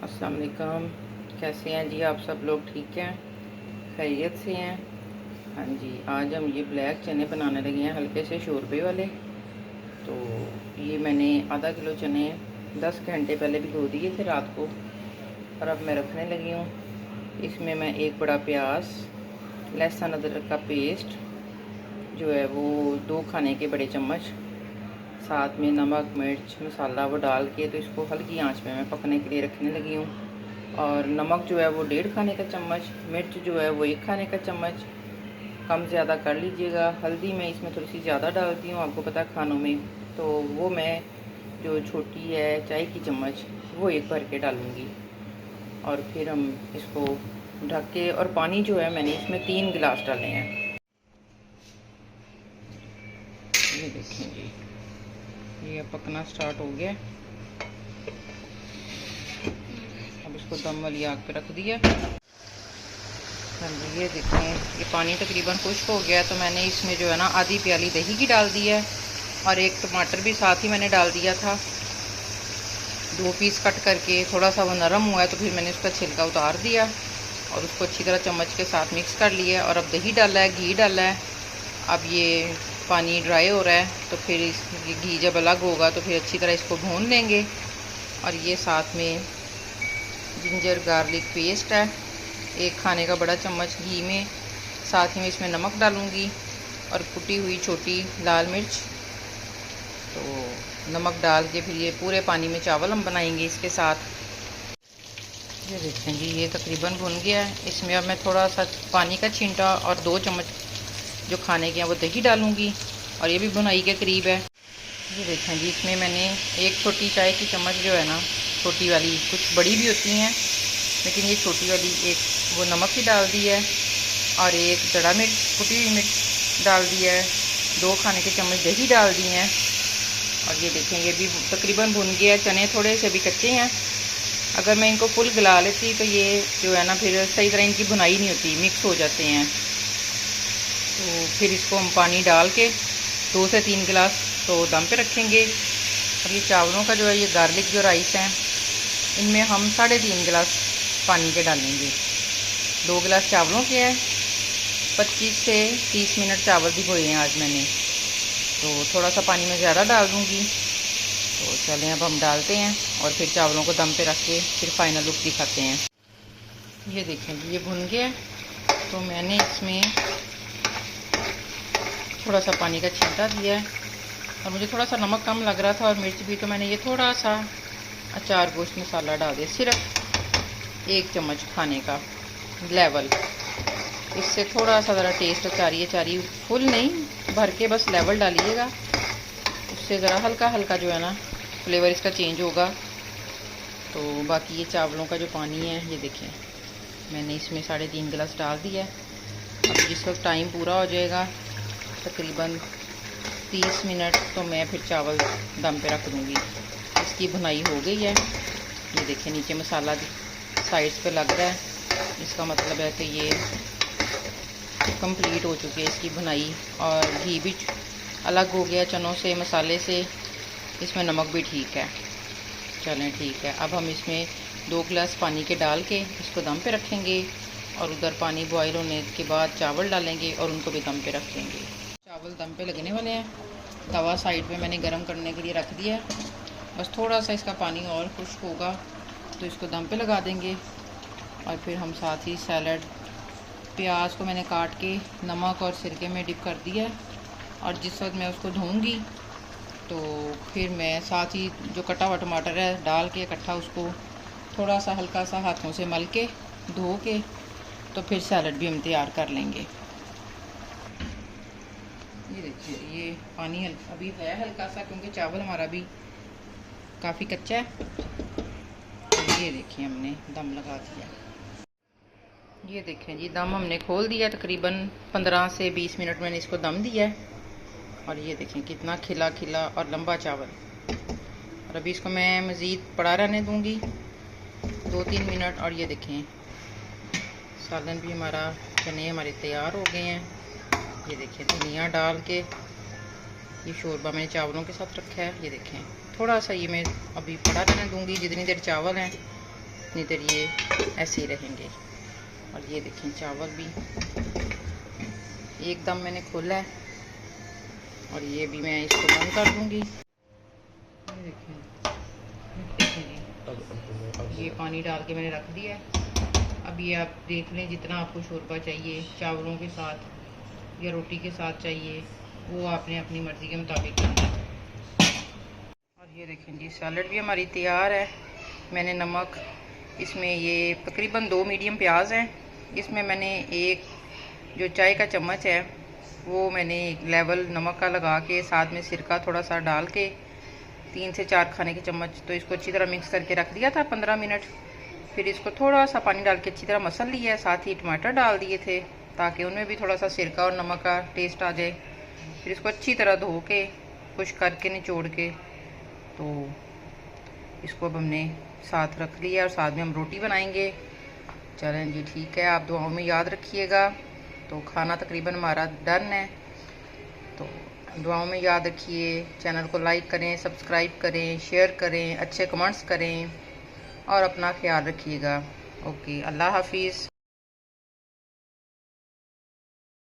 अस्सलाम वालेकुम। कैसे हैं जी आप सब लोग? ठीक हैं, खैरियत से हैं? हाँ जी, आज हम ये ब्लैक चने बनाने लगे हैं, हल्के से शोरबे वाले। तो ये मैंने आधा किलो चने 10 घंटे पहले भिगो दिए थे रात को, और अब मैं रखने लगी हूँ। इसमें मैं एक बड़ा प्याज, लहसुन अदरक का पेस्ट जो है वो 2 खाने के बड़े चम्मच, साथ में नमक मिर्च मसाला वो डाल के, तो इसको हल्की आंच पे मैं पकने के लिए रखने लगी हूँ। और नमक जो है वो 1.5 खाने का चम्मच, मिर्च जो है वो 1 खाने का चम्मच, कम ज़्यादा कर लीजिएगा। हल्दी मैं इसमें थोड़ी सी ज़्यादा डालती हूँ, आपको पता है खानों में, तो वो मैं जो छोटी है चाय की चम्मच वो 1 भर के डालूँगी। और फिर हम इसको ढक के, और पानी जो है मैंने इसमें 3 गिलास डाले हैं। ये देखें जी, ये पकना स्टार्ट हो गया। अब इसको दम वाली आग पे रख दिया। हाँ जी, ये देखें ये पानी तकरीबन खुश्क हो गया, तो मैंने इसमें जो है ना आधी प्याली दही की डाल दी है, और एक टमाटर भी साथ ही मैंने डाल दिया था, 2 पीस कट करके। थोड़ा सा वो नरम हुआ है तो फिर मैंने उसका छिलका उतार दिया और उसको अच्छी तरह चम्मच के साथ मिक्स कर लिया। और अब दही डाला है, घी डाला है। अब ये पानी ड्राई हो रहा है, तो फिर ये घी जब अलग होगा तो फिर अच्छी तरह इसको भून लेंगे। और ये साथ में जिंजर गार्लिक पेस्ट है, 1 खाने का बड़ा चम्मच घी में। साथ ही में इसमें नमक डालूंगी और कुटी हुई छोटी लाल मिर्च। तो नमक डाल के फिर ये पूरे पानी में चावल हम बनाएंगे इसके साथ। ये देखें जी, ये तकरीबन भुन गया है। इसमें अब मैं थोड़ा सा पानी का छींटा और 2 चम्मच जो खाने के हैं वो दही डालूंगी, और ये भी भुनाई के करीब है। ये देखें जी, इसमें मैंने 1 छोटी चाय की चम्मच जो है ना, छोटी वाली, कुछ बड़ी भी होती हैं लेकिन ये छोटी वाली, एक वो नमक ही डाल दी है, और 1 जड़ा मिर्च, कुटी हुई मिर्च डाल दी है, 2 खाने के चम्मच दही डाल दी हैं। और ये देखें ये भी तकरीबन भुन गया है। चने थोड़े से भी कच्चे हैं, अगर मैं इनको फुल गला लेती तो ये जो है ना फिर सही तरह इनकी भुनाई नहीं होती, मिक्स हो जाते हैं। तो फिर इसको हम पानी डाल के 2 से 3 गिलास तो दम पे रखेंगे। और ये चावलों का जो है, ये गार्लिक जो राइस हैं, इनमें हम 3.5 गिलास पानी के डालेंगे। 2 गिलास चावलों के हैं, 25 से 30 मिनट चावल भिगोए हैं आज मैंने, तो थोड़ा सा पानी में ज़्यादा डाल दूँगी। तो चलें अब हम डालते हैं और फिर चावलों को दम पे रख के फिर फाइनल लुक दिखाते हैं। ये देखें ये भुन गया, तो मैंने इसमें थोड़ा सा पानी का छींटा दिया है, और मुझे थोड़ा सा नमक कम लग रहा था और मिर्च भी, तो मैंने ये थोड़ा सा अचार गोश्त मसाला डाल दिया, सिर्फ 1 चम्मच खाने का लेवल। इससे थोड़ा सा ज़रा टेस्ट अचारी अचारी, फुल नहीं भर के, बस लेवल डालिएगा, उससे ज़रा हल्का हल्का जो है ना फ्लेवर इसका चेंज होगा। तो बाकी ये चावलों का जो पानी है, ये देखें मैंने इसमें 3.5 गिलास डाल दिया है। अब जिस वक्त टाइम पूरा हो जाएगा तकरीबन 30 मिनट, तो मैं फिर चावल दम पे रख दूँगी। इसकी भुनाई हो गई है, ये देखें नीचे मसाला साइड्स पे लग रहा है, इसका मतलब है कि ये कंप्लीट हो चुकी है इसकी भुनाई। और घी भी अलग हो गया चनों से, मसाले से, इसमें नमक भी ठीक है। चलें ठीक है, अब हम इसमें 2 गिलास पानी के डाल के इसको दम पे रखेंगे, और उधर पानी बॉयल होने के बाद चावल डालेंगे और उनको भी दम पे रख देंगे। चावल दम पे लगने वाले हैं, तवा साइड पे मैंने गरम करने के लिए रख दिया है। बस थोड़ा सा इसका पानी और खुश्क होगा तो इसको दम पे लगा देंगे। और फिर हम साथ ही सैलड, प्याज को मैंने काट के नमक और सिरके में डिप कर दिया है, और जिस वक्त मैं उसको धोऊंगी तो फिर मैं साथ ही जो कटा हुआ टमाटर है डाल के इकट्ठा उसको थोड़ा सा हल्का सा हाथों से मल के धो के, तो फिर सैलड भी हम तैयार कर लेंगे। ये देखिए ये पानी अभी है हल्का सा, क्योंकि चावल हमारा भी काफ़ी कच्चा है। तो ये देखिए हमने दम लगा दिया। ये देखें जी, दम हमने खोल दिया, तकरीबन 15 से 20 मिनट मैंने इसको दम दिया है। और ये देखें कितना खिला खिला और लंबा चावल। और अभी इसको मैं मज़ीद पड़ा रहने दूँगी 2-3 मिनट। और ये देखें सालन भी हमारा, चने हमारे तैयार हो गए हैं। ये देखें धनिया डाल के ये शोरबा मैंने चावलों के साथ रखा है। ये देखें थोड़ा सा ये मैं अभी पड़ा रहने दूँगी जितनी देर चावल हैं, उतनी देर ये ऐसे ही रहेंगे। और ये देखें चावल भी एकदम मैंने खोला है और ये भी मैं इसको बंद कर दूंगी। ये देखें ये पानी डाल के मैंने रख दिया है। अब ये आप देख लें जितना आपको शोरबा चाहिए, चावलों के साथ या रोटी के साथ चाहिए, वो आपने अपनी मर्ज़ी के मुताबिक करना है। और ये देखें जी सैलड भी हमारी तैयार है। मैंने नमक इसमें ये तकरीबन 2 मीडियम प्याज हैं, इसमें मैंने एक जो चाय का चम्मच है वो मैंने लेवल नमक का लगा के साथ में सिरका थोड़ा सा डाल के 3 से 4 खाने के चम्मच तो इसको अच्छी तरह मिक्स करके रख दिया था 15 मिनट। फिर इसको थोड़ा सा पानी डाल के अच्छी तरह मसल लिया है, साथ ही टमाटर डाल दिए थे ताकि उनमें भी थोड़ा सा सिरका और नमक का टेस्ट आ जाए। फिर इसको अच्छी तरह धो के खुश करके निचोड़ के तो इसको अब हमने साथ रख लिया और साथ में हम रोटी बनाएंगे। चलें जी ठीक है, आप दुआओं में याद रखिएगा। तो खाना तकरीबन हमारा डन है, तो दुआओं में याद रखिए। चैनल को लाइक करें, सब्सक्राइब करें, शेयर करें, अच्छे कमेंट्स करें और अपना ख्याल रखिएगा। ओके, अल्लाह हाफिज़।